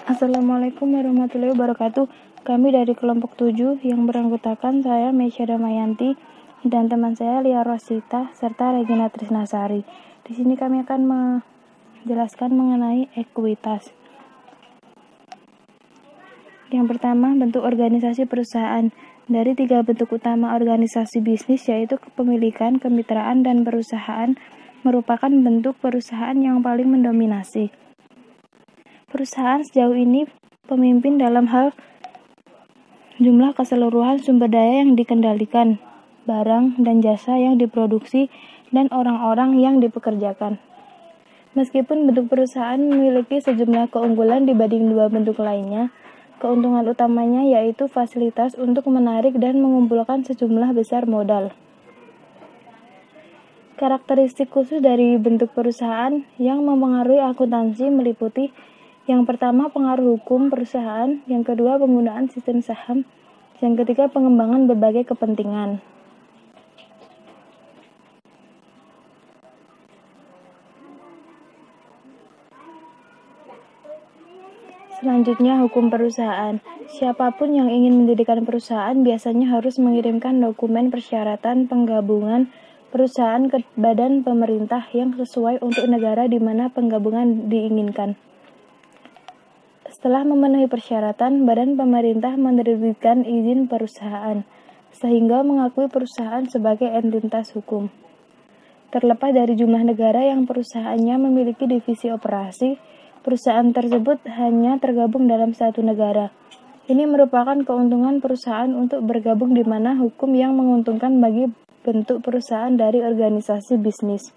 Assalamualaikum warahmatullahi wabarakatuh. Kami dari kelompok 7 yang beranggotakan saya Meisya Damayanti dan teman saya Lia Rosita serta Regina Trisnasari. Di sini kami akan menjelaskan mengenai ekuitas. Yang pertama, bentuk organisasi perusahaan. Dari 3 bentuk utama organisasi bisnis yaitu kepemilikan, kemitraan, dan perusahaan merupakan bentuk perusahaan yang paling mendominasi. Perusahaan sejauh ini pemimpin dalam hal jumlah keseluruhan sumber daya yang dikendalikan, barang dan jasa yang diproduksi, dan orang-orang yang dipekerjakan. Meskipun bentuk perusahaan memiliki sejumlah keunggulan dibanding 2 bentuk lainnya, keuntungan utamanya yaitu fasilitas untuk menarik dan mengumpulkan sejumlah besar modal. Karakteristik khusus dari bentuk perusahaan yang mempengaruhi akuntansi meliputi: yang pertama, pengaruh hukum perusahaan; yang kedua, penggunaan sistem saham; yang ketiga, pengembangan berbagai kepentingan. Selanjutnya, hukum perusahaan. Siapapun yang ingin mendirikan perusahaan biasanya harus mengirimkan dokumen persyaratan penggabungan perusahaan ke badan pemerintah yang sesuai untuk negara di mana penggabungan diinginkan. Setelah memenuhi persyaratan, badan pemerintah menerbitkan izin perusahaan, sehingga mengakui perusahaan sebagai entitas hukum. Terlepas dari jumlah negara yang perusahaannya memiliki divisi operasi, perusahaan tersebut hanya tergabung dalam satu negara. Ini merupakan keuntungan perusahaan untuk bergabung di mana hukum yang menguntungkan bagi bentuk perusahaan dari organisasi bisnis.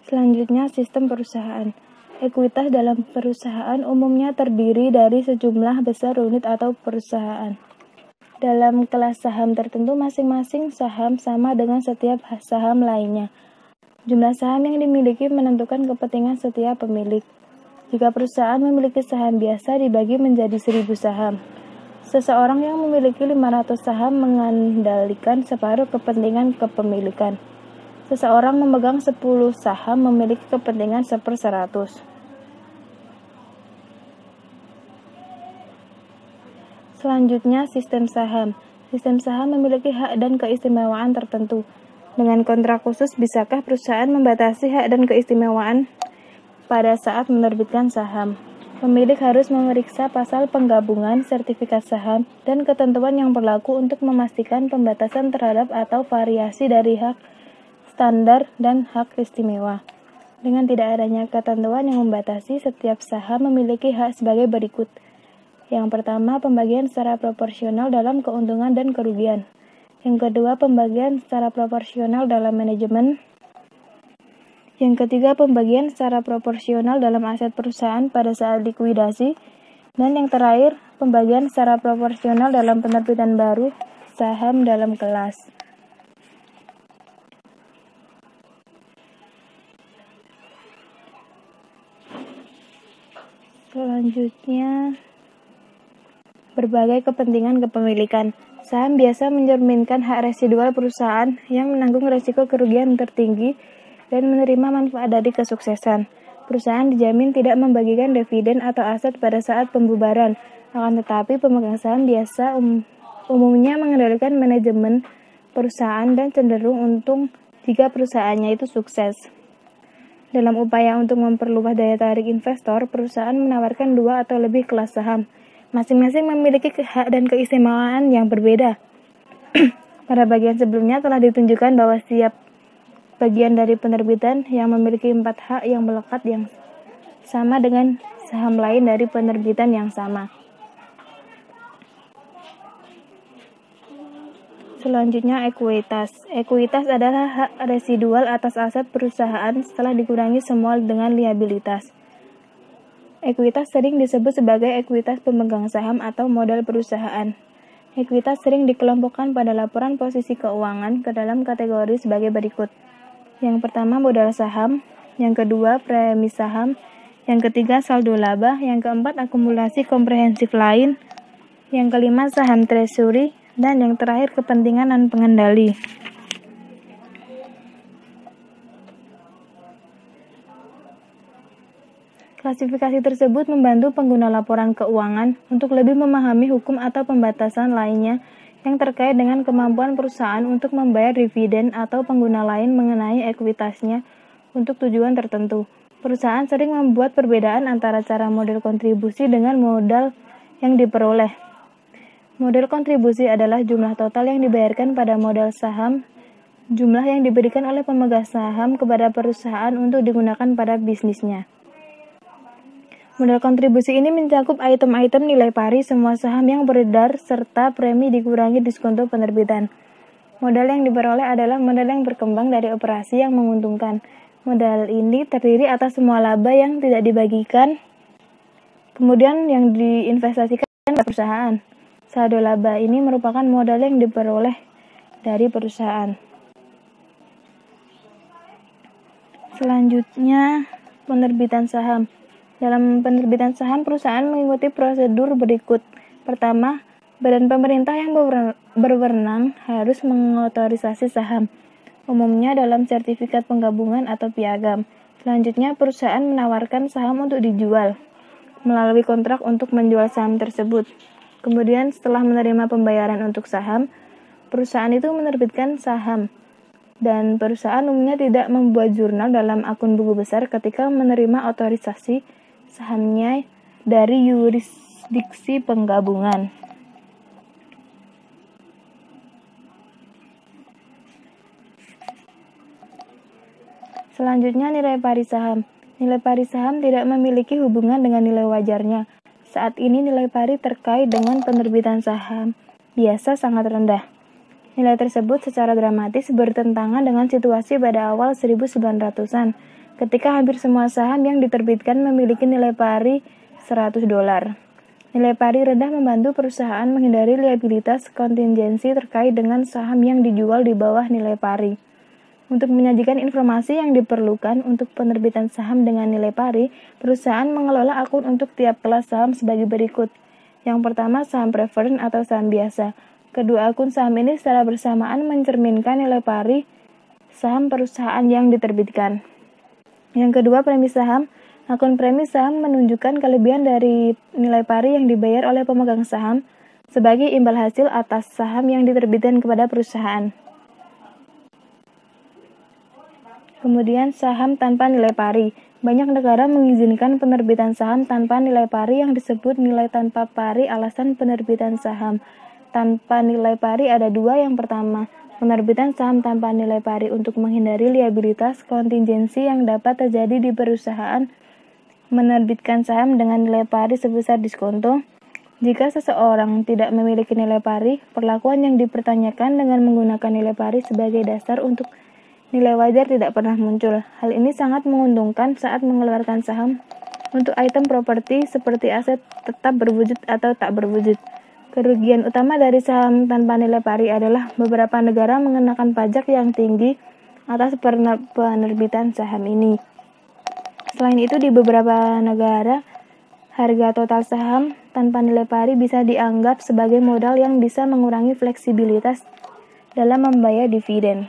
Selanjutnya, sistem perusahaan. Ekuitas dalam perusahaan umumnya terdiri dari sejumlah besar unit atau perusahaan. Dalam kelas saham tertentu, masing-masing saham sama dengan setiap saham lainnya. Jumlah saham yang dimiliki menentukan kepentingan setiap pemilik. Jika perusahaan memiliki saham biasa dibagi menjadi 1.000 saham. Seseorang yang memiliki 500 saham mengandalkan separuh kepentingan kepemilikan. Seseorang memegang 10 saham memiliki kepentingan 1/100. Selanjutnya, sistem saham. Sistem saham memiliki hak dan keistimewaan tertentu. Dengan kontrak khusus, bisakah perusahaan membatasi hak dan keistimewaan pada saat menerbitkan saham? Pemilik harus memeriksa pasal penggabungan, sertifikat saham, dan ketentuan yang berlaku untuk memastikan pembatasan terhadap atau variasi dari hak standar dan hak istimewa. Dengan tidak adanya ketentuan yang membatasi, setiap saham memiliki hak sebagai berikut. Yang pertama, pembagian secara proporsional dalam keuntungan dan kerugian. Yang kedua, pembagian secara proporsional dalam manajemen. Yang ketiga, pembagian secara proporsional dalam aset perusahaan pada saat likuidasi. Dan yang terakhir, pembagian secara proporsional dalam penerbitan baru saham dalam kelas. Selanjutnya, berbagai kepentingan kepemilikan. Saham biasa mencerminkan hak residual perusahaan yang menanggung risiko kerugian tertinggi dan menerima manfaat dari kesuksesan. Perusahaan dijamin tidak membagikan dividen atau aset pada saat pembubaran. Akan tetapi, pemegang saham biasa umumnya mengendalikan manajemen perusahaan dan cenderung untung jika perusahaannya itu sukses. Dalam upaya untuk memperluas daya tarik investor, perusahaan menawarkan 2 atau lebih kelas saham. Masing-masing memiliki hak dan keistimewaan yang berbeda. Pada bagian sebelumnya telah ditunjukkan bahwa setiap bagian dari penerbitan yang memiliki 4 hak yang melekat yang sama dengan saham lain dari penerbitan yang sama. Selanjutnya, ekuitas. Ekuitas adalah hak residual atas aset perusahaan setelah dikurangi semua dengan liabilitas. Ekuitas sering disebut sebagai ekuitas pemegang saham atau modal perusahaan. Ekuitas sering dikelompokkan pada laporan posisi keuangan ke dalam kategori sebagai berikut. Yang pertama, modal saham. Yang kedua, premi saham. Yang ketiga, saldo laba. Yang keempat, akumulasi komprehensif lain. Yang kelima, saham treasury. Dan yang terakhir, kepentingan dan pengendali. Klasifikasi tersebut membantu pengguna laporan keuangan untuk lebih memahami hukum atau pembatasan lainnya yang terkait dengan kemampuan perusahaan untuk membayar dividen atau pengguna lain mengenai ekuitasnya untuk tujuan tertentu. Perusahaan sering membuat perbedaan antara cara model kontribusi dengan modal yang diperoleh. Model kontribusi adalah jumlah total yang dibayarkan pada modal saham, jumlah yang diberikan oleh pemegang saham kepada perusahaan untuk digunakan pada bisnisnya. Model kontribusi ini mencakup item-item nilai pari semua saham yang beredar serta premi dikurangi diskonto penerbitan. Modal yang diperoleh adalah modal yang berkembang dari operasi yang menguntungkan. Modal ini terdiri atas semua laba yang tidak dibagikan, kemudian yang diinvestasikan pada perusahaan. Saldo laba ini merupakan modal yang diperoleh dari perusahaan. Selanjutnya, penerbitan saham. Dalam penerbitan saham, perusahaan mengikuti prosedur berikut. Pertama, badan pemerintah yang berwenang harus mengotorisasi saham, umumnya dalam sertifikat penggabungan atau piagam. Selanjutnya, perusahaan menawarkan saham untuk dijual melalui kontrak untuk menjual saham tersebut. Kemudian, setelah menerima pembayaran untuk saham, perusahaan itu menerbitkan saham. Dan perusahaan umumnya tidak membuat jurnal dalam akun buku besar ketika menerima otorisasi sahamnya dari yurisdiksi penggabungan. Selanjutnya, nilai pari saham. Nilai pari saham tidak memiliki hubungan dengan nilai wajarnya. Saat ini nilai pari terkait dengan penerbitan saham biasa sangat rendah. Nilai tersebut secara dramatis bertentangan dengan situasi pada awal 1900-an, ketika hampir semua saham yang diterbitkan memiliki nilai pari $100. Nilai pari rendah membantu perusahaan menghindari liabilitas kontingensi terkait dengan saham yang dijual di bawah nilai pari. Untuk menyajikan informasi yang diperlukan untuk penerbitan saham dengan nilai pari, perusahaan mengelola akun untuk tiap kelas saham sebagai berikut. Yang pertama, saham preferred atau saham biasa. Kedua akun saham ini secara bersamaan mencerminkan nilai pari saham perusahaan yang diterbitkan. Yang kedua, premi saham. Akun premi saham menunjukkan kelebihan dari nilai pari yang dibayar oleh pemegang saham sebagai imbal hasil atas saham yang diterbitkan kepada perusahaan. Kemudian, saham tanpa nilai pari. Banyak negara mengizinkan penerbitan saham tanpa nilai pari yang disebut nilai tanpa pari alasan penerbitan saham tanpa nilai pari ada dua. Yang pertama, penerbitan saham tanpa nilai pari untuk menghindari liabilitas kontingensi yang dapat terjadi di perusahaan menerbitkan saham dengan nilai pari sebesar diskonto. Jika seseorang tidak memiliki nilai pari, perlakuan yang dipertanyakan dengan menggunakan nilai pari sebagai dasar untuk nilai wajar tidak pernah muncul. Hal ini sangat menguntungkan saat mengeluarkan saham untuk item properti seperti aset tetap berwujud atau tak berwujud. Kerugian utama dari saham tanpa nilai pari adalah beberapa negara mengenakan pajak yang tinggi atas penerbitan saham ini. Selain itu, di beberapa negara, harga total saham tanpa nilai pari bisa dianggap sebagai modal yang bisa mengurangi fleksibilitas dalam membayar dividen.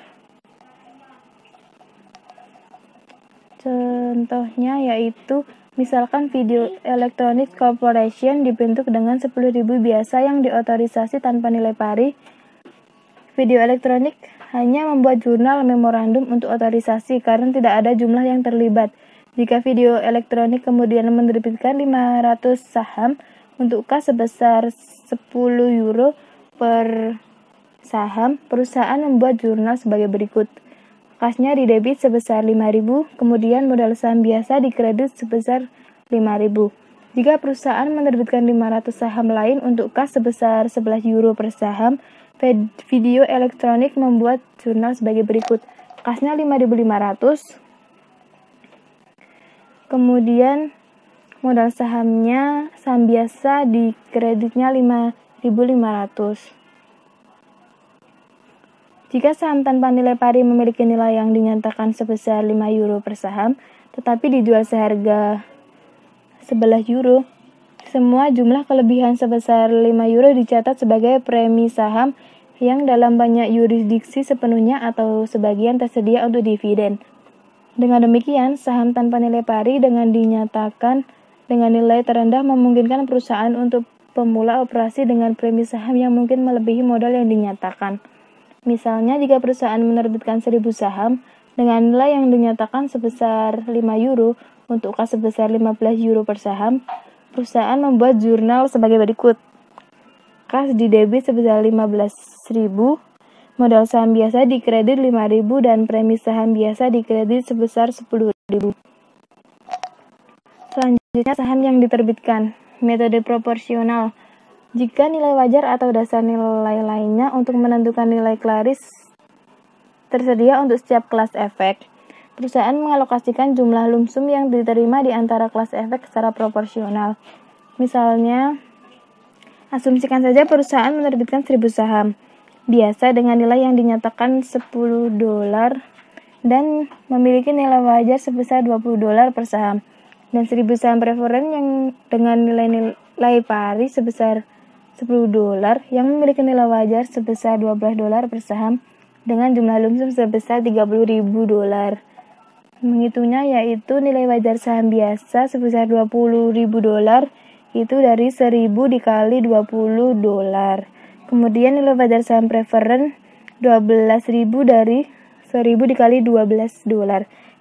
Contohnya yaitu misalkan Video Electronic Corporation dibentuk dengan 10.000 biasa yang diotorisasi tanpa nilai pari. Video Elektronik hanya membuat jurnal memorandum untuk otorisasi karena tidak ada jumlah yang terlibat. Jika Video Elektronik kemudian menerbitkan 500 saham untuk kas sebesar €10 per saham, perusahaan membuat jurnal sebagai berikut. Kasnya didebit sebesar 5.000, kemudian modal saham biasa dikredit sebesar 5.000. Jika perusahaan menerbitkan 500 saham lain untuk kas sebesar €11 per saham, Video Elektronik membuat jurnal sebagai berikut. Kasnya 5.500, kemudian modal sahamnya saham biasa dikreditnya 5.500. Jika saham tanpa nilai pari memiliki nilai yang dinyatakan sebesar €5 per saham, tetapi dijual seharga €11, semua jumlah kelebihan sebesar €5 dicatat sebagai premi saham yang dalam banyak yurisdiksi sepenuhnya atau sebagian tersedia untuk dividen. Dengan demikian, saham tanpa nilai pari dengan dinyatakan dengan nilai terendah memungkinkan perusahaan untuk pemula operasi dengan premi saham yang mungkin melebihi modal yang dinyatakan. Misalnya, jika perusahaan menerbitkan 1.000 saham dengan nilai yang dinyatakan sebesar 5 euro untuk kas sebesar 15 euro per saham, perusahaan membuat jurnal sebagai berikut. Kas didebit sebesar 15.000, modal saham biasa dikredit 5.000 dan premi saham biasa dikredit sebesar 10.000. Selanjutnya, saham yang diterbitkan. Metode proporsional. Jika nilai wajar atau dasar nilai lainnya untuk menentukan nilai klaris tersedia untuk setiap kelas efek, perusahaan mengalokasikan jumlah lumsum yang diterima di antara kelas efek secara proporsional. Misalnya, asumsikan saja perusahaan menerbitkan 1.000 saham biasa dengan nilai yang dinyatakan $10 dan memiliki nilai wajar sebesar $20 per saham, dan 1.000 saham preferen yang dengan nilai pari sebesar $10 yang memiliki nilai wajar sebesar $12 per saham dengan jumlah lumsum sebesar $30.000. Menghitungnya yaitu nilai wajar saham biasa sebesar $20.000 itu dari 1.000 dikali $20. Kemudian nilai wajar saham preferen 12.000 dari 1.000 dikali $12.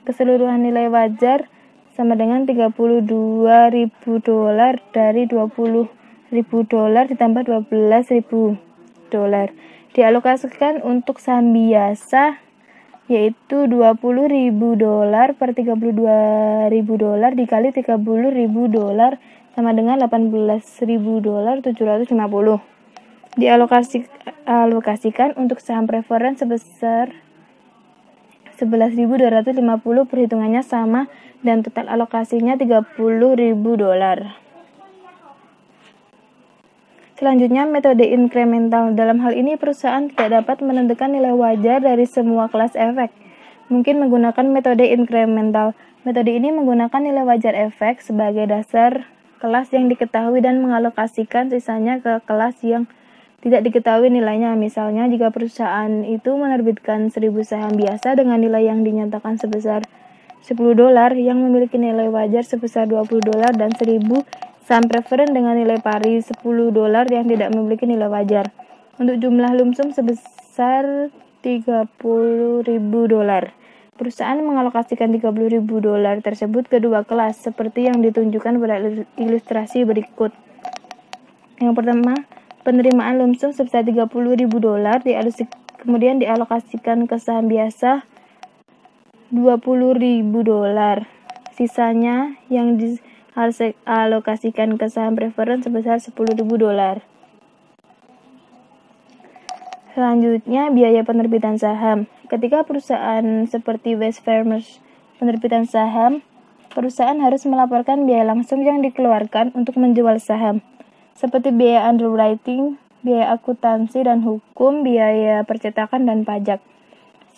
Keseluruhan nilai wajar sama dengan $32.000 dari $20.000 ditambah $12.000. Dialokasikan untuk saham biasa yaitu $20.000 per $32.000 dikali $30.000 sama dengan $18.000 dialokasikan untuk saham preferen sebesar 11.250, perhitungannya sama dan total alokasinya $30.000. Selanjutnya, metode inkremental. Dalam hal ini, perusahaan tidak dapat menentukan nilai wajar dari semua kelas efek. Mungkin menggunakan metode inkremental. Metode ini menggunakan nilai wajar efek sebagai dasar kelas yang diketahui dan mengalokasikan sisanya ke kelas yang tidak diketahui nilainya. Misalnya, jika perusahaan itu menerbitkan 1.000 saham biasa dengan nilai yang dinyatakan sebesar $10 yang memiliki nilai wajar sebesar $20 dan 1.000 saham preferen dengan nilai pari $10 yang tidak memiliki nilai wajar, untuk jumlah lumsum sebesar $30.000. Perusahaan mengalokasikan $30.000 tersebut ke dua kelas, seperti yang ditunjukkan pada ilustrasi berikut. Yang pertama, penerimaan lumsum sebesar $30.000 kemudian dialokasikan ke saham biasa $20.000. Sisanya yang dialokasikan ke saham preferen sebesar $10.000. Selanjutnya, biaya penerbitan saham. Ketika perusahaan seperti West Farmers penerbitan saham, perusahaan harus melaporkan biaya langsung yang dikeluarkan untuk menjual saham, seperti biaya underwriting, biaya akuntansi dan hukum, biaya percetakan, dan pajak,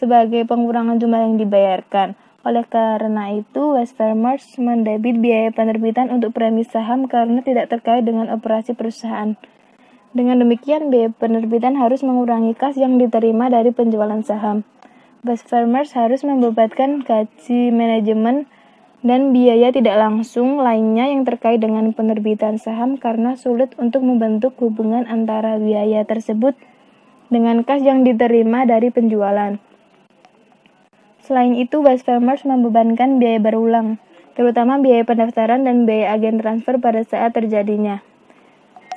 sebagai pengurangan jumlah yang dibayarkan. Oleh karena itu, West Farmers mendebit biaya penerbitan untuk premi saham karena tidak terkait dengan operasi perusahaan. Dengan demikian, biaya penerbitan harus mengurangi kas yang diterima dari penjualan saham. West Farmers harus membebankan gaji manajemen dan biaya tidak langsung lainnya yang terkait dengan penerbitan saham karena sulit untuk membentuk hubungan antara biaya tersebut dengan kas yang diterima dari penjualan. Selain itu, West Farmers membebankan biaya berulang, terutama biaya pendaftaran dan biaya agen transfer pada saat terjadinya.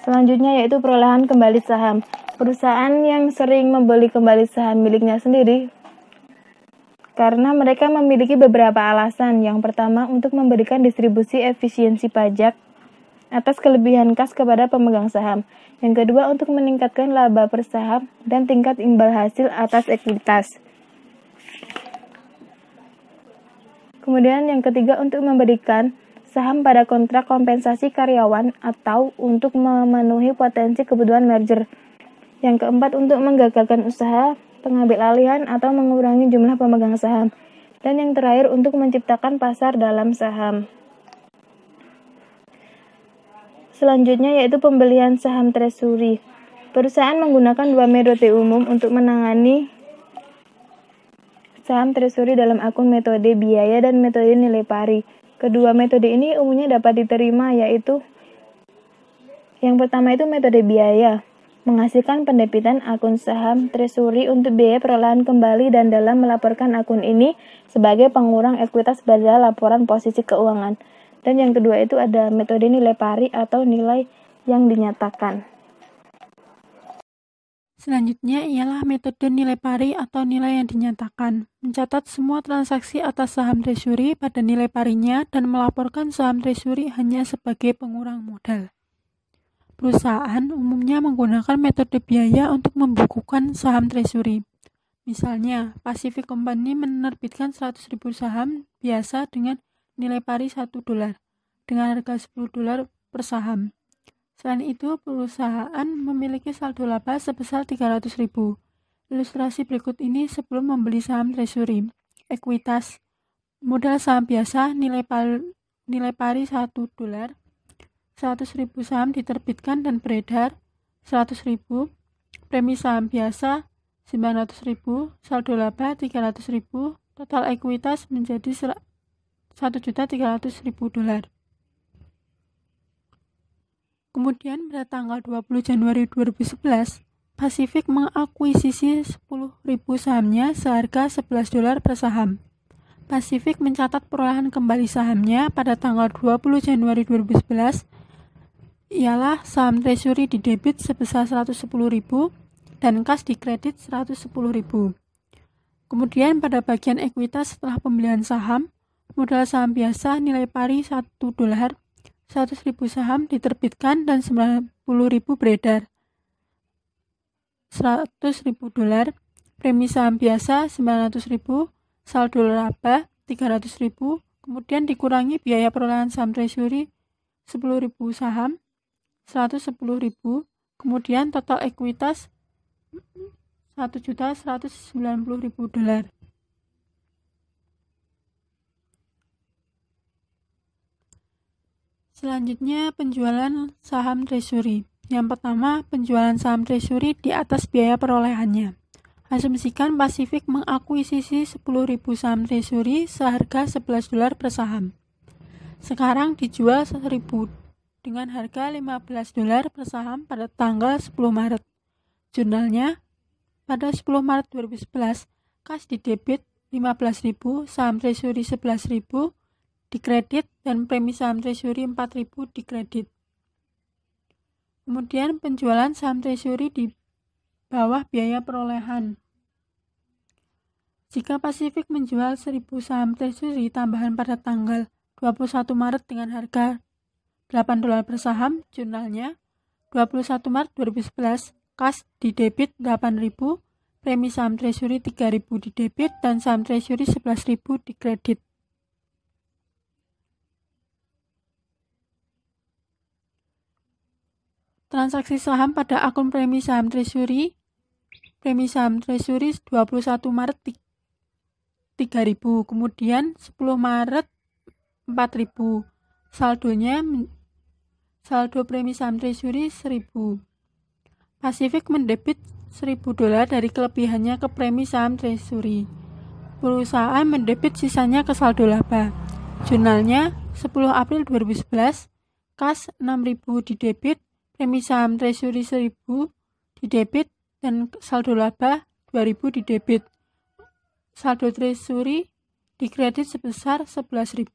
Selanjutnya yaitu perolehan kembali saham. Perusahaan yang sering membeli kembali saham miliknya sendiri karena mereka memiliki beberapa alasan. Yang pertama, untuk memberikan distribusi efisiensi pajak atas kelebihan kas kepada pemegang saham. Yang kedua, untuk meningkatkan laba per saham dan tingkat imbal hasil atas ekuitas. Kemudian yang ketiga, untuk memberikan saham pada kontrak kompensasi karyawan atau untuk memenuhi potensi kebutuhan merger. Yang keempat, untuk menggagalkan usaha pengambil alihan atau mengurangi jumlah pemegang saham. Dan yang terakhir, untuk menciptakan pasar dalam saham. Selanjutnya yaitu pembelian saham treasury. Perusahaan menggunakan dua metode umum untuk menangani saham treasury dalam akun metode biaya dan metode nilai pari. Kedua metode ini umumnya dapat diterima, yaitu yang pertama itu metode biaya, menghasilkan pendebitan akun saham treasury untuk biaya perolahan kembali dan dalam melaporkan akun ini sebagai pengurang ekuitas pada laporan posisi keuangan. Dan yang kedua itu ada metode nilai pari atau nilai yang dinyatakan. Selanjutnya ialah metode nilai pari atau nilai yang dinyatakan. Mencatat semua transaksi atas saham treasury pada nilai parinya dan melaporkan saham treasury hanya sebagai pengurang modal. Perusahaan umumnya menggunakan metode biaya untuk membukukan saham treasury. Misalnya, Pacific Company menerbitkan 100.000 saham biasa dengan nilai pari $1 dengan harga $10 per saham. Selain itu, perusahaan memiliki saldo laba sebesar 300.000. Ilustrasi berikut ini sebelum membeli saham treasury. Ekuitas modal saham biasa nilai pari $1. 100.000 saham diterbitkan dan beredar 100.000. Premi saham biasa 900.000, saldo laba 300.000, total ekuitas menjadi $1.300.000. Kemudian pada tanggal 20 Januari 2011, Pacific mengakuisisi 10.000 sahamnya seharga $11 per saham. Pacific mencatat perolehan kembali sahamnya pada tanggal 20 Januari 2011 ialah saham treasury di debit sebesar 110.000 dan kas di kredit 110.000. Kemudian pada bagian ekuitas setelah pembelian saham, modal saham biasa nilai pari $1, 100.000 saham diterbitkan dan 90.000 beredar. $100.000, premi saham biasa 900.000, saldo laba 300.000, kemudian dikurangi biaya perolehan saham treasury 10.000 saham, 110.000, kemudian total ekuitas $1.190.000. Selanjutnya, penjualan saham treasury. Yang pertama, penjualan saham treasury di atas biaya perolehannya. Asumsikan Pacific mengakuisisi 10.000 saham treasury seharga $11 per saham. Sekarang dijual 1.000 dengan harga $15 per saham pada tanggal 10 Maret. Jurnalnya, pada 10 Maret 2011, kas di debit 15.000, saham treasury 11.000, dikredit dan premi saham treasury 4.000 dikredit. Kemudian penjualan saham treasury di bawah biaya perolehan. Jika Pacific menjual 1.000 saham treasury tambahan pada tanggal 21 Maret dengan harga $8 per saham, jurnalnya 21 Maret 2011, kas di debit 8.000, premi saham treasury 3.000 di debit dan saham treasury 11.000 dikredit. Transaksi saham pada akun premi saham treasury 21 Maret 3.000, kemudian 10 Maret 4.000. Saldo premi saham treasury 1.000. Pacific mendebit $1.000 dari kelebihannya ke premi saham treasury. Perusahaan mendebit sisanya ke saldo laba. Jurnalnya 10 April 2011, kas 6.000 di debit, premi saham treasury 1.000 di debit dan saldo laba 2.000 di debit. Saldo treasury dikredit sebesar 11.000.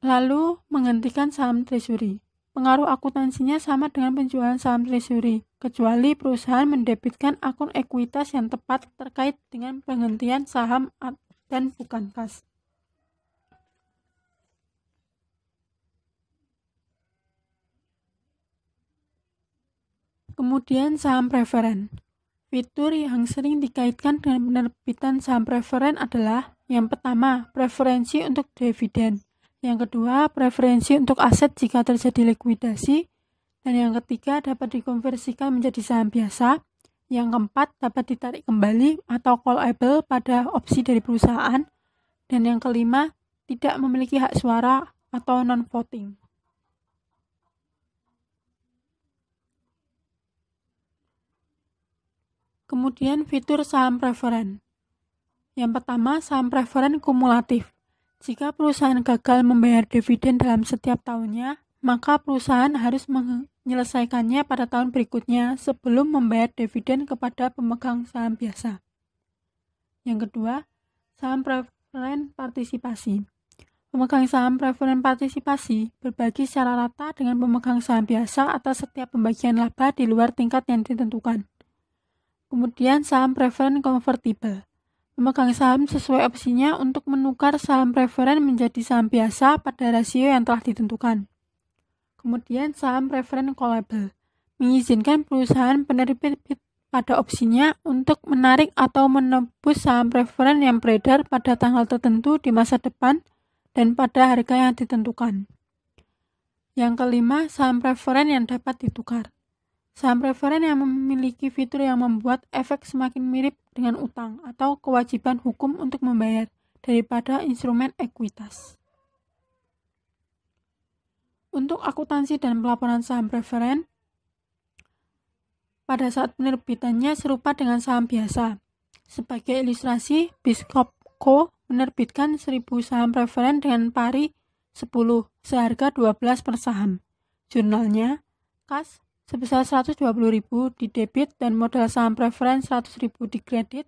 Lalu menghentikan saham treasury. Pengaruh akuntansinya sama dengan penjualan saham treasury, kecuali perusahaan mendebitkan akun ekuitas yang tepat terkait dengan penghentian saham dan bukan kas. Kemudian saham preferen. Fitur yang sering dikaitkan dengan penerbitan saham preferen adalah yang pertama, preferensi untuk dividen. Yang kedua, preferensi untuk aset jika terjadi likuidasi. Dan yang ketiga, dapat dikonversikan menjadi saham biasa. Yang keempat, dapat ditarik kembali atau callable pada opsi dari perusahaan. Dan yang kelima, tidak memiliki hak suara atau non-voting. Kemudian fitur saham preferen. Yang pertama, saham preferen kumulatif. Jika perusahaan gagal membayar dividen dalam setiap tahunnya, maka perusahaan harus menyelesaikannya pada tahun berikutnya sebelum membayar dividen kepada pemegang saham biasa. Yang kedua, saham preferen partisipasi. Pemegang saham preferen partisipasi berbagi secara rata dengan pemegang saham biasa atas setiap pembagian laba di luar tingkat yang ditentukan. Kemudian saham preferen convertible. Pemegang saham sesuai opsinya untuk menukar saham preferen menjadi saham biasa pada rasio yang telah ditentukan. Kemudian saham preferen callable, mengizinkan perusahaan penerbit pada opsinya untuk menarik atau menebus saham preferen yang beredar pada tanggal tertentu di masa depan dan pada harga yang ditentukan. Yang kelima, saham preferen yang dapat ditukar. Saham preferen yang memiliki fitur yang membuat efek semakin mirip dengan utang atau kewajiban hukum untuk membayar daripada instrumen ekuitas. Untuk akuntansi dan pelaporan saham preferen, pada saat penerbitannya serupa dengan saham biasa. Sebagai ilustrasi, Biskup Co. menerbitkan 1000 saham preferen dengan pari 10 seharga 12 per saham. Jurnalnya, kas sebesar 120.000 di debit dan modal saham preferen 100.000 di kredit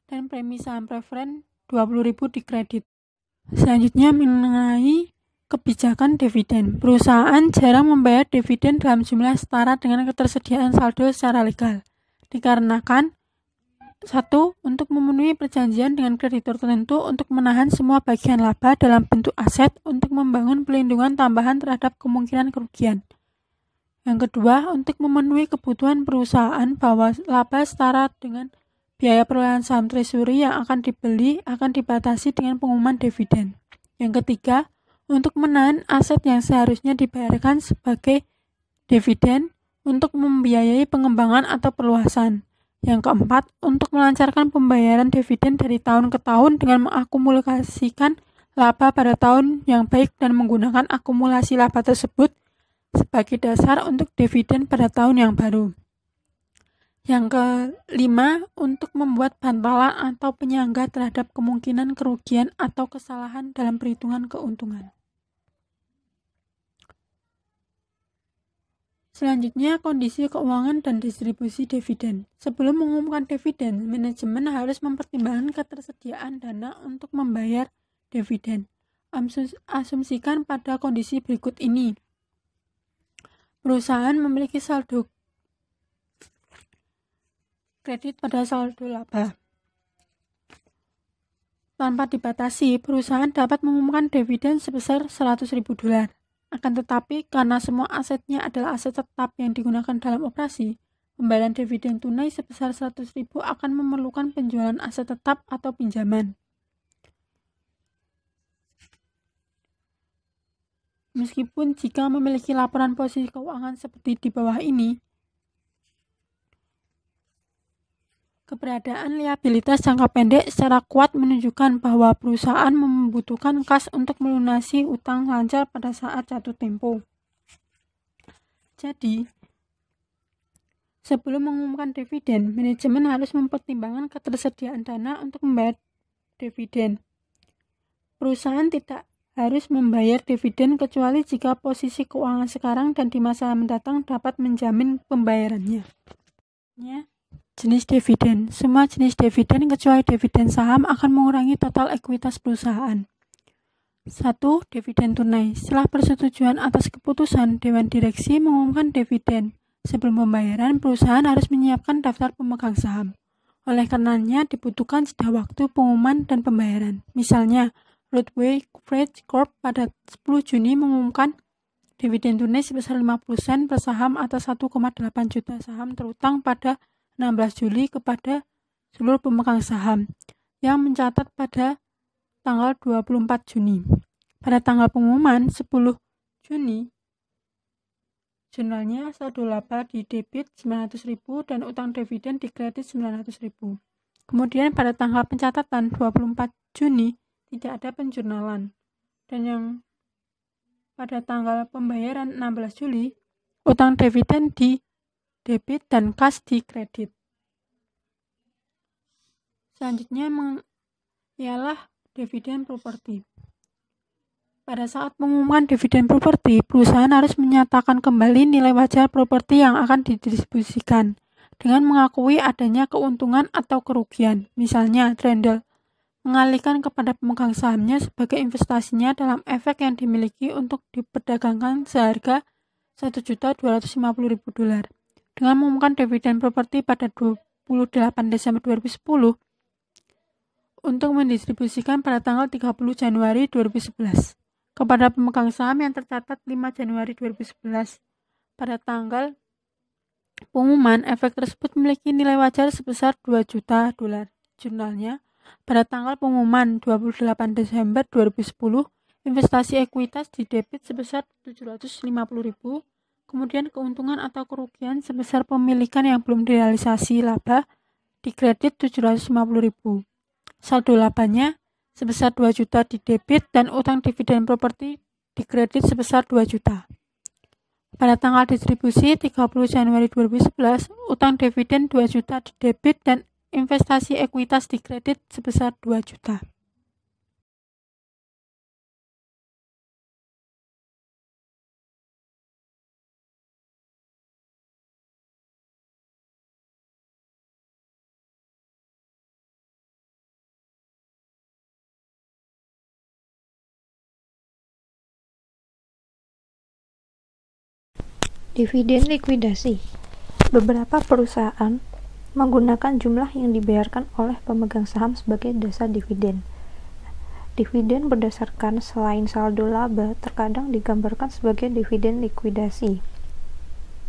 dan premi saham preferen 20.000 di kredit. Selanjutnya mengenai kebijakan dividen. Perusahaan jarang membayar dividen dalam jumlah setara dengan ketersediaan saldo secara legal. Dikarenakan 1. Untuk memenuhi perjanjian dengan kreditur tertentu untuk menahan semua bagian laba dalam bentuk aset untuk membangun pelindungan tambahan terhadap kemungkinan kerugian. Yang kedua, untuk memenuhi kebutuhan perusahaan bahwa laba setara dengan biaya perolehan saham treasury yang akan dibeli akan dibatasi dengan pengumuman dividen. Yang ketiga, untuk menahan aset yang seharusnya dibayarkan sebagai dividen untuk membiayai pengembangan atau perluasan. Yang keempat, untuk melancarkan pembayaran dividen dari tahun ke tahun dengan mengakumulasikan laba pada tahun yang baik dan menggunakan akumulasi laba tersebut sebagai dasar untuk dividen pada tahun yang baru. Yang kelima, untuk membuat bantalan atau penyangga terhadap kemungkinan kerugian atau kesalahan dalam perhitungan keuntungan. Selanjutnya, kondisi keuangan dan distribusi dividen. Sebelum mengumumkan dividen, manajemen harus mempertimbangkan ketersediaan dana untuk membayar dividen. Asumsikan pada kondisi berikut ini. Perusahaan memiliki saldo kredit pada saldo laba. Tanpa dibatasi, perusahaan dapat mengumumkan dividen sebesar $100.000. Akan tetapi, karena semua asetnya adalah aset tetap yang digunakan dalam operasi, pembayaran dividen tunai sebesar $100.000 akan memerlukan penjualan aset tetap atau pinjaman. Meskipun jika memiliki laporan posisi keuangan seperti di bawah ini, keberadaan liabilitas jangka pendek secara kuat menunjukkan bahwa perusahaan membutuhkan kas untuk melunasi utang lancar pada saat jatuh tempo. Jadi, sebelum mengumumkan dividen, manajemen harus mempertimbangkan ketersediaan dana untuk membayar dividen. Perusahaan tidak harus membayar dividen kecuali jika posisi keuangan sekarang dan di masa mendatang dapat menjamin pembayarannya. Jenis dividen. Semua jenis dividen kecuali dividen saham akan mengurangi total ekuitas perusahaan. 1. Dividen tunai. Setelah persetujuan atas keputusan, Dewan Direksi mengumumkan dividen. Sebelum pembayaran, perusahaan harus menyiapkan daftar pemegang saham. Oleh karenanya, dibutuhkan jeda waktu pengumuman dan pembayaran. Misalnya, Roadway Freight Corp pada 10 Juni mengumumkan dividen tunai sebesar 50 sen per saham atas 1,8 juta saham terutang pada 16 Juli kepada seluruh pemegang saham yang mencatat pada tanggal 24 Juni. Pada tanggal pengumuman 10 Juni, jurnalnya saldo laba di debit 900.000 dan utang dividen di kredit 900.000. Kemudian pada tanggal pencatatan 24 Juni tidak ada penjurnalan. Dan yang pada tanggal pembayaran 16 Juli, utang dividen di debit dan kas di kredit. Selanjutnya ialah dividen properti. Pada saat pengumuman dividen properti, perusahaan harus menyatakan kembali nilai wajar properti yang akan didistribusikan dengan mengakui adanya keuntungan atau kerugian. Misalnya, Trendle mengalihkan kepada pemegang sahamnya sebagai investasinya dalam efek yang dimiliki untuk diperdagangkan seharga $1.250.000. Dengan mengumumkan dividen properti pada 28 Desember 2010 untuk mendistribusikan pada tanggal 30 Januari 2011 kepada pemegang saham yang tercatat 5 Januari 2011. Pada tanggal pengumuman, efek tersebut memiliki nilai wajar sebesar $2 juta. Jurnalnya, pada tanggal pengumuman 28 Desember 2010, investasi ekuitas didebit sebesar $750.000, kemudian keuntungan atau kerugian sebesar pemilikan yang belum direalisasi laba dikredit $750.000. Saldo labanya sebesar 2 juta di debit dan utang dividen properti dikredit sebesar 2 juta. Pada tanggal distribusi 30 Januari 2011, utang dividen 2 juta di debit dan investasi ekuitas dikredit sebesar 2 juta. Dividen likuidasi. Beberapa perusahaan menggunakan jumlah yang dibayarkan oleh pemegang saham sebagai dasar dividen. Dividen berdasarkan selain saldo laba terkadang digambarkan sebagai dividen likuidasi.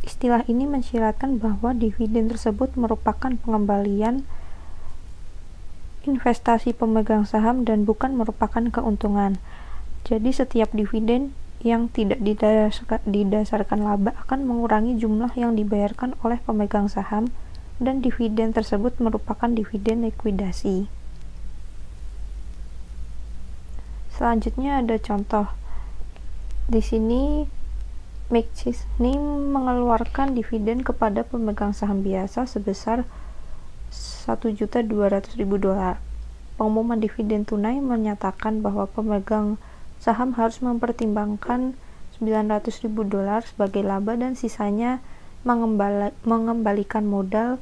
Istilah ini mensyaratkan bahwa dividen tersebut merupakan pengembalian investasi pemegang saham dan bukan merupakan keuntungan. Jadi setiap dividen yang tidak didasarkan laba akan mengurangi jumlah yang dibayarkan oleh pemegang saham dan dividen tersebut merupakan dividen likuidasi. Selanjutnya ada contoh. Di sini McChesney mengeluarkan dividen kepada pemegang saham biasa sebesar $1.200.000. Pengumuman dividen tunai menyatakan bahwa pemegang saham harus mempertimbangkan $900.000 sebagai laba dan sisanya mengembalikan modal,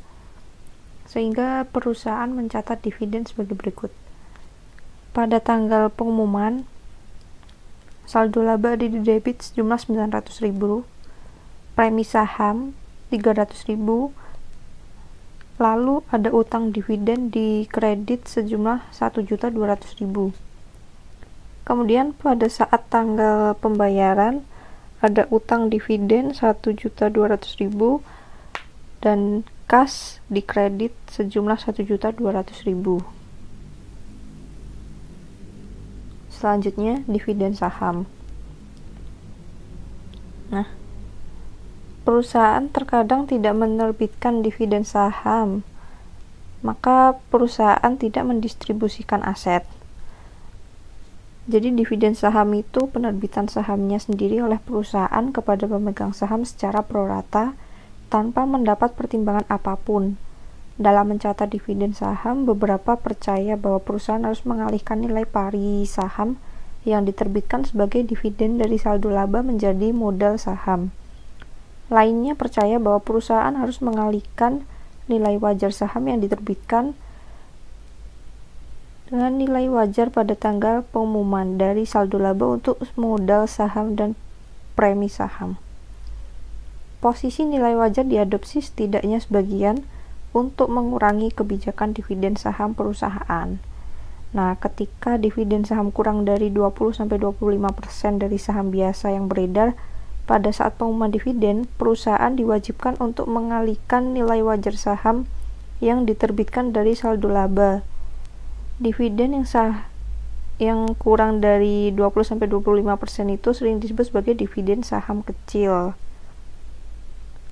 sehingga perusahaan mencatat dividen sebagai berikut. Pada tanggal pengumuman, saldo laba didebit sejumlah $900.000, premi saham $300.000, lalu ada utang dividen di kredit sejumlah $1.200.000. Kemudian pada saat tanggal pembayaran ada utang dividen $1.200.000 dan kas dikredit sejumlah $1.200.000. Selanjutnya dividen saham. Nah, perusahaan terkadang tidak menerbitkan dividen saham, maka perusahaan tidak mendistribusikan aset. Jadi dividen saham itu penerbitan sahamnya sendiri oleh perusahaan kepada pemegang saham secara prorata tanpa mendapat pertimbangan apapun. Dalam mencatat dividen saham, beberapa percaya bahwa perusahaan harus mengalihkan nilai pari saham yang diterbitkan sebagai dividen dari saldo laba menjadi modal saham. Lainnya percaya bahwa perusahaan harus mengalihkan nilai wajar saham yang diterbitkan dengan nilai wajar pada tanggal pengumuman dari saldo laba untuk modal saham dan premi saham. Posisi nilai wajar diadopsi setidaknya sebagian untuk mengurangi kebijakan dividen saham perusahaan. Nah, ketika dividen saham kurang dari 20-25% dari saham biasa yang beredar, pada saat pengumuman dividen, perusahaan diwajibkan untuk mengalihkan nilai wajar saham yang diterbitkan dari saldo laba. Dividen yang kurang dari 20-25% itu sering disebut sebagai dividen saham kecil.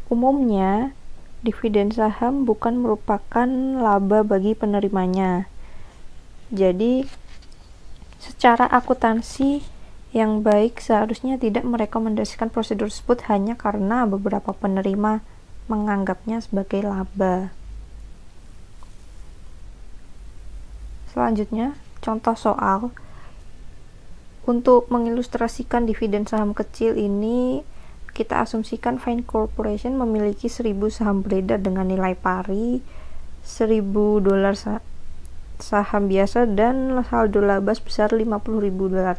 Umumnya, dividen saham bukan merupakan laba bagi penerimanya. Jadi, secara akuntansi yang baik seharusnya tidak merekomendasikan prosedur tersebut hanya karena beberapa penerima menganggapnya sebagai laba. Selanjutnya, contoh soal. Untuk mengilustrasikan dividen saham kecil ini, kita asumsikan Fine Corporation memiliki 1000 saham beredar dengan nilai pari $1000 saham biasa dan saldo laba sebesar $50.000.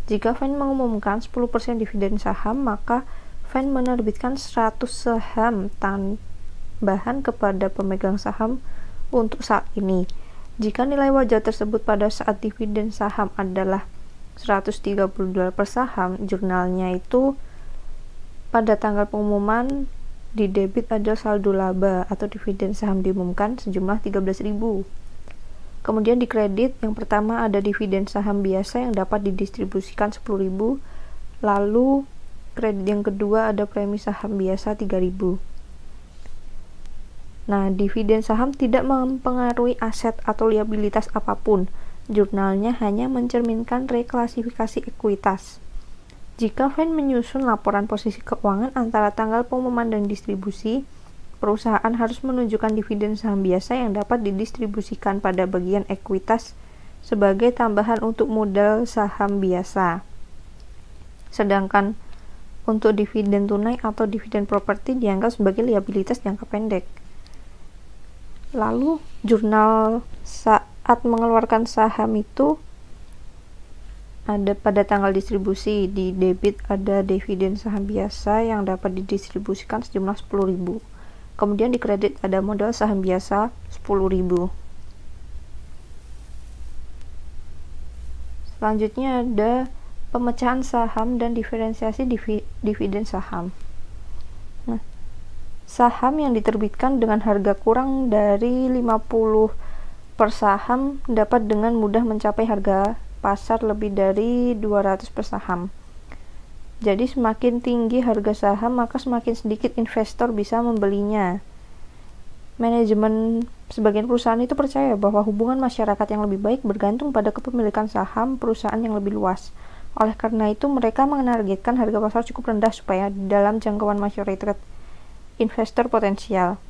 Jika Fine mengumumkan 10% dividen saham, maka Fine menerbitkan 100 saham tambahan kepada pemegang saham untuk saat ini. Jika nilai wajar tersebut pada saat dividen saham adalah $130 per saham, jurnalnya itu pada tanggal pengumuman di debit ada saldo laba atau dividen saham diumumkan sejumlah 13.000. Kemudian di kredit yang pertama ada dividen saham biasa yang dapat didistribusikan 10.000, lalu kredit yang kedua ada premi saham biasa 3.000. Nah, dividen saham tidak mempengaruhi aset atau liabilitas apapun. Jurnalnya hanya mencerminkan reklasifikasi ekuitas. Jika Fine menyusun laporan posisi keuangan antara tanggal pengumuman dan distribusi, perusahaan harus menunjukkan dividen saham biasa yang dapat didistribusikan pada bagian ekuitas sebagai tambahan untuk modal saham biasa. Sedangkan untuk dividen tunai atau dividen properti dianggap sebagai liabilitas jangka pendek. Lalu, jurnal saat mengeluarkan saham itu ada pada tanggal distribusi. Di debit ada dividen saham biasa yang dapat didistribusikan sejumlah 10.000. Kemudian di kredit ada modal saham biasa 10.000. Selanjutnya ada pemecahan saham dan diferensiasi dividen saham. Nah, saham yang diterbitkan dengan harga kurang dari 50 per saham dapat dengan mudah mencapai harga pasar lebih dari 200 per saham. Jadi semakin tinggi harga saham, maka semakin sedikit investor bisa membelinya. Manajemen sebagian perusahaan itu percaya bahwa hubungan masyarakat yang lebih baik bergantung pada kepemilikan saham perusahaan yang lebih luas. Oleh karena itu, mereka menargetkan harga pasar cukup rendah supaya dalam jangkauan masyarakat investor potensial.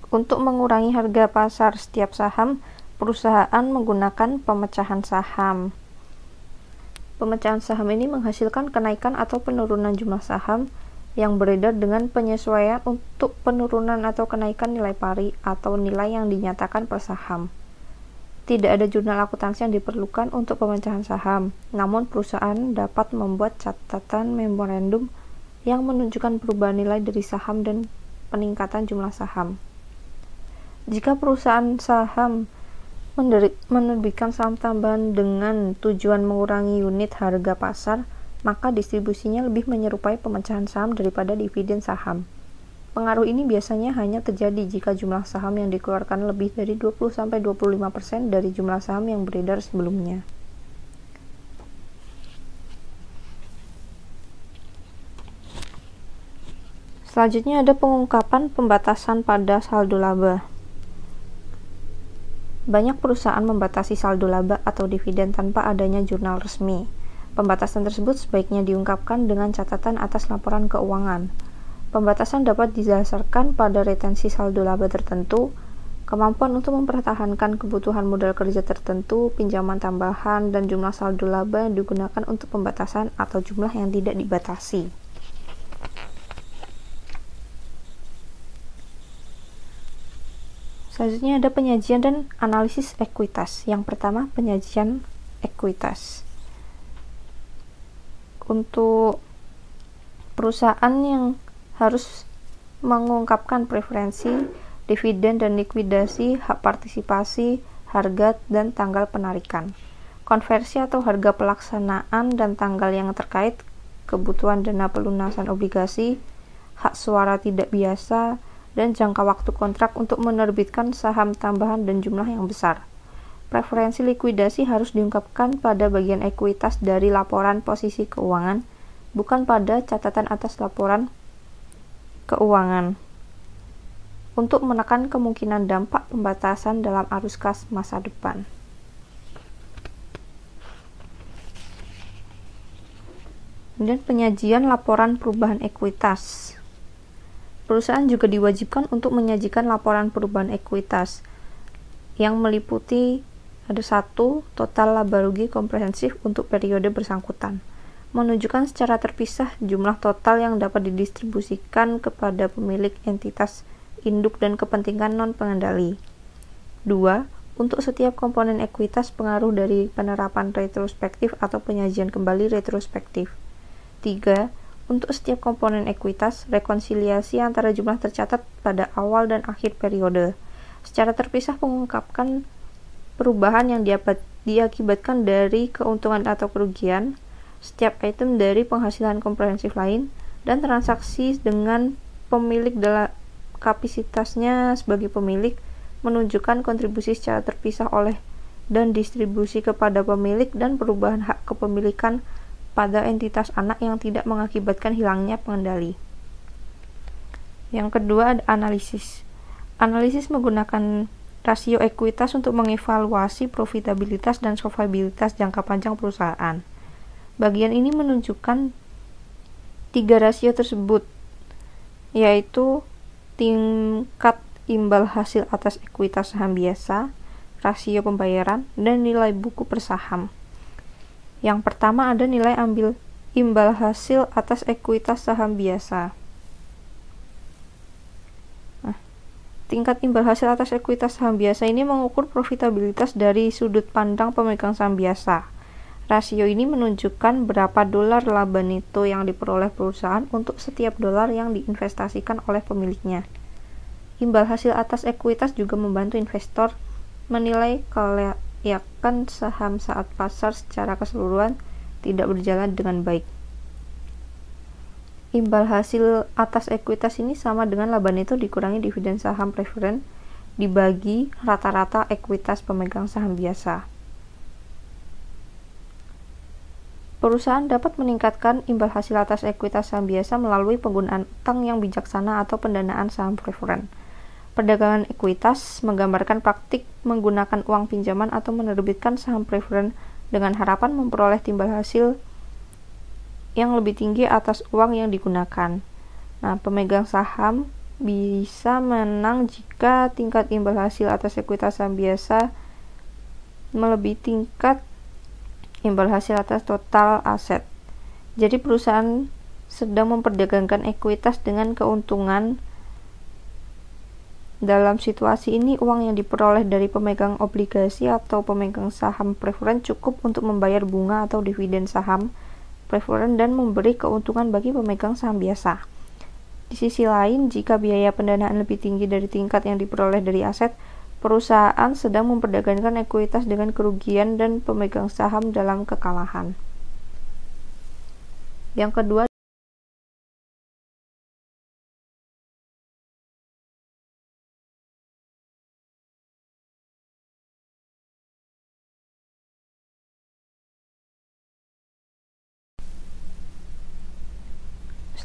Untuk mengurangi harga pasar setiap saham, perusahaan menggunakan pemecahan saham. Pemecahan saham ini menghasilkan kenaikan atau penurunan jumlah saham yang beredar dengan penyesuaian untuk penurunan atau kenaikan nilai pari atau nilai yang dinyatakan per saham. Tidak ada jurnal akuntansi yang diperlukan untuk pemecahan saham, namun perusahaan dapat membuat catatan memorandum yang menunjukkan perubahan nilai dari saham dan peningkatan jumlah saham. Jika perusahaan saham menerbitkan saham tambahan dengan tujuan mengurangi unit harga pasar, maka distribusinya lebih menyerupai pemecahan saham daripada dividen saham. Pengaruh ini biasanya hanya terjadi jika jumlah saham yang dikeluarkan lebih dari 20-25% dari jumlah saham yang beredar sebelumnya. Selanjutnya ada pengungkapan pembatasan pada saldo laba. Banyak perusahaan membatasi saldo laba atau dividen tanpa adanya jurnal resmi. Pembatasan tersebut sebaiknya diungkapkan dengan catatan atas laporan keuangan. Pembatasan dapat didasarkan pada retensi saldo laba tertentu, kemampuan untuk mempertahankan kebutuhan modal kerja tertentu, pinjaman tambahan, dan jumlah saldo laba yang digunakan untuk pembatasan atau jumlah yang tidak dibatasi. Selanjutnya ada penyajian dan analisis ekuitas. Yang pertama, penyajian ekuitas. Untuk perusahaan yang harus mengungkapkan preferensi, dividen dan likuidasi, hak partisipasi, harga, dan tanggal penarikan. Konversi atau harga pelaksanaan dan tanggal yang terkait, kebutuhan dana pelunasan obligasi, hak suara tidak biasa, dan jangka waktu kontrak untuk menerbitkan saham tambahan dan jumlah yang besar. Preferensi likuidasi harus diungkapkan pada bagian ekuitas dari laporan posisi keuangan, bukan pada catatan atas laporan keuangan, untuk menekan kemungkinan dampak pembatasan dalam arus kas masa depan. Kemudian penyajian laporan perubahan ekuitas. Perusahaan juga diwajibkan untuk menyajikan laporan perubahan ekuitas yang meliputi Ada 1. Total laba rugi komprehensif untuk periode bersangkutan. Menunjukkan secara terpisah jumlah total yang dapat didistribusikan kepada pemilik entitas induk dan kepentingan non-pengendali. 2. Untuk setiap komponen ekuitas pengaruh dari penerapan retrospektif atau penyajian kembali retrospektif. 3. Untuk setiap komponen ekuitas, rekonsiliasi antara jumlah tercatat pada awal dan akhir periode. Secara terpisah mengungkapkan perubahan yang diakibatkan dari keuntungan atau kerugian setiap item dari penghasilan komprehensif lain dan transaksi dengan pemilik dalam kapasitasnya sebagai pemilik menunjukkan kontribusi secara terpisah oleh dan distribusi kepada pemilik dan perubahan hak kepemilikan pada entitas anak yang tidak mengakibatkan hilangnya pengendali. Yang kedua ada analisis. Analisis menggunakan rasio ekuitas untuk mengevaluasi profitabilitas dan solvabilitas jangka panjang perusahaan. Bagian ini menunjukkan 3 rasio tersebut, yaitu tingkat imbal hasil atas ekuitas saham biasa, rasio pembayaran, dan nilai buku per saham. Yang pertama ada nilai imbal hasil atas ekuitas saham biasa. Tingkat imbal hasil atas ekuitas saham biasa ini mengukur profitabilitas dari sudut pandang pemegang saham biasa. Rasio ini menunjukkan berapa dolar laba neto yang diperoleh perusahaan untuk setiap dolar yang diinvestasikan oleh pemiliknya. Imbal hasil atas ekuitas juga membantu investor menilai kelayakan saham saat pasar secara keseluruhan tidak berjalan dengan baik. Imbal hasil atas ekuitas ini sama dengan laba neto dikurangi dividen saham preferen dibagi rata-rata ekuitas pemegang saham biasa. Perusahaan dapat meningkatkan imbal hasil atas ekuitas saham biasa melalui penggunaan utang yang bijaksana atau pendanaan saham preferen. Perdagangan ekuitas menggambarkan praktik menggunakan uang pinjaman atau menerbitkan saham preferen dengan harapan memperoleh timbal hasil yang lebih tinggi atas uang yang digunakan. Nah, pemegang saham bisa menang jika tingkat imbal hasil atas ekuitas saham biasa melebihi tingkat imbal hasil atas total aset. Jadi perusahaan sedang memperdagangkan ekuitas dengan keuntungan. Dalam situasi ini, uang yang diperoleh dari pemegang obligasi atau pemegang saham preferen cukup untuk membayar bunga atau dividen saham preferen dan memberi keuntungan bagi pemegang saham biasa. Di sisi lain, jika biaya pendanaan lebih tinggi dari tingkat yang diperoleh dari aset, perusahaan sedang memperdagangkan ekuitas dengan kerugian dan pemegang saham dalam kekalahan. Yang kedua,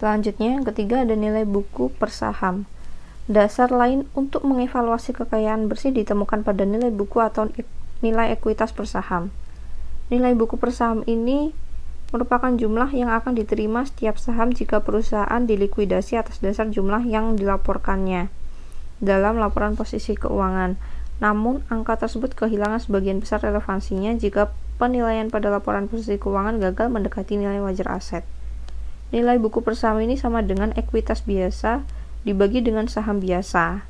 selanjutnya, yang ketiga ada nilai buku per saham. Dasar lain untuk mengevaluasi kekayaan bersih ditemukan pada nilai buku atau nilai ekuitas per saham. Nilai buku per saham ini merupakan jumlah yang akan diterima setiap saham jika perusahaan dilikuidasi atas dasar jumlah yang dilaporkannya dalam laporan posisi keuangan. Namun, angka tersebut kehilangan sebagian besar relevansinya jika penilaian pada laporan posisi keuangan gagal mendekati nilai wajar aset. Nilai buku per saham ini sama dengan ekuitas biasa dibagi dengan saham biasa.